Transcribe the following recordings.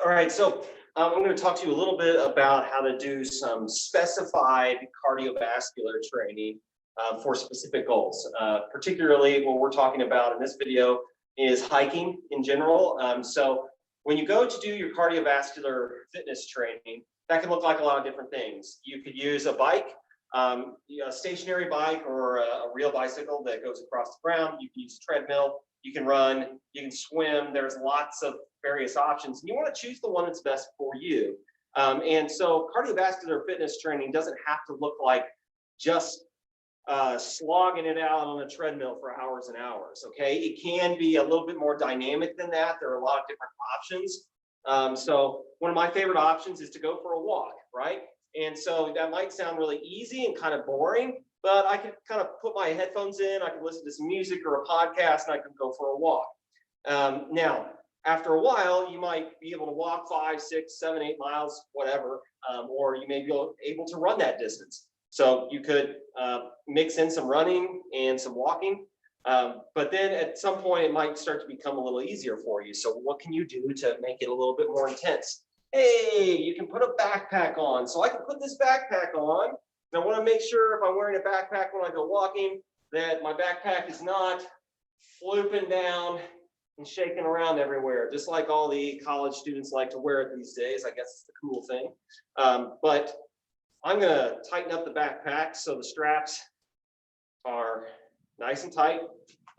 All right, so I'm going to talk to you a little bit about how to do some specified cardiovascular training for specific goals. Particularly what we're talking about in this video is hiking in general. So when you go to do your cardiovascular fitness training, that can look like a lot of different things. You could use a bike, a stationary bike, or a real bicycle that goes across the ground. You can use a treadmill. You can run, you can swim. There's lots of various options, and you want to choose the one that's best for you. And so cardiovascular fitness training doesn't have to look like just slogging it out on a treadmill for hours and hours, okay? It can be a little bit more dynamic than that. There are a lot of different options. So one of my favorite options is to go for a walk, right? And so that might sound really easy and kind of boring, but I could kind of put my headphones in, I could listen to some music or a podcast, and I could go for a walk. Now, after a while, you might be able to walk 5, 6, 7, 8 miles, whatever, or you may be able to run that distance. So you could mix in some running and some walking, but then at some point it might start to become a little easier for you. So what can you do to make it a little bit more intense? Hey, you can put a backpack on. So I can put this backpack on. And I want to make sure if I'm wearing a backpack when I go walking that my backpack is not flooping down and shaking around everywhere, just like all the college students like to wear it these days. I guess it's the cool thing. But I'm going to tighten up the backpack so the straps are nice and tight.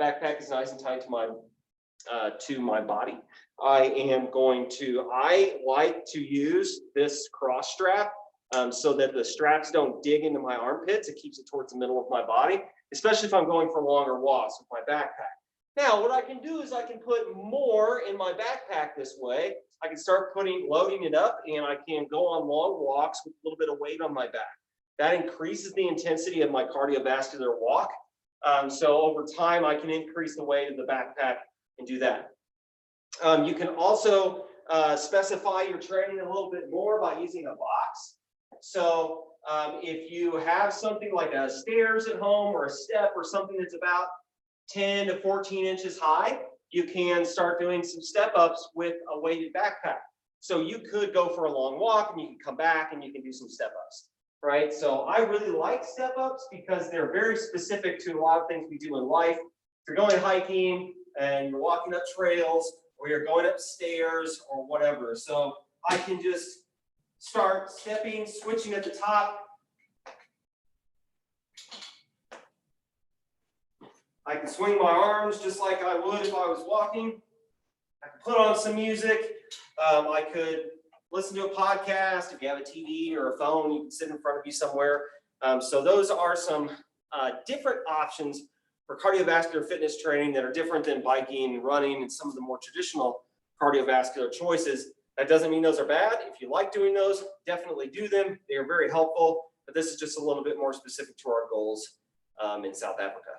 Backpack is nice and tight to my body. I like to use this cross strap so that the straps don't dig into my armpits. It keeps it towards the middle of my body, especially if I'm going for longer walks with my backpack. Now, what I can do is I can put more in my backpack this way. I can start loading it up, and I can go on long walks with a little bit of weight on my back. That increases the intensity of my cardiovascular walk. So over time, I can increase the weight of the backpack and do that. You can also specify your training a little bit more by using a box. So if you have something like a stairs at home or a step or something that's about 10 to 14 inches high, you can start doing some step ups with a weighted backpack. So you could go for a long walk and you can come back and you can do some step ups, right? So I really like step ups because they're very specific to a lot of things we do in life. If you're going hiking and you're walking up trails or you're going upstairs or whatever. So I can just start stepping, switching at the top. I can swing my arms just like I would if I was walking. I can put on some music. I could listen to a podcast. If you have a TV or a phone, you can sit in front of you somewhere. So those are some different options for cardiovascular fitness training that are different than biking, running, and some of the more traditional cardiovascular choices. That doesn't mean those are bad. If you like doing those, definitely do them. They are very helpful, but this is just a little bit more specific to our goals in South Africa.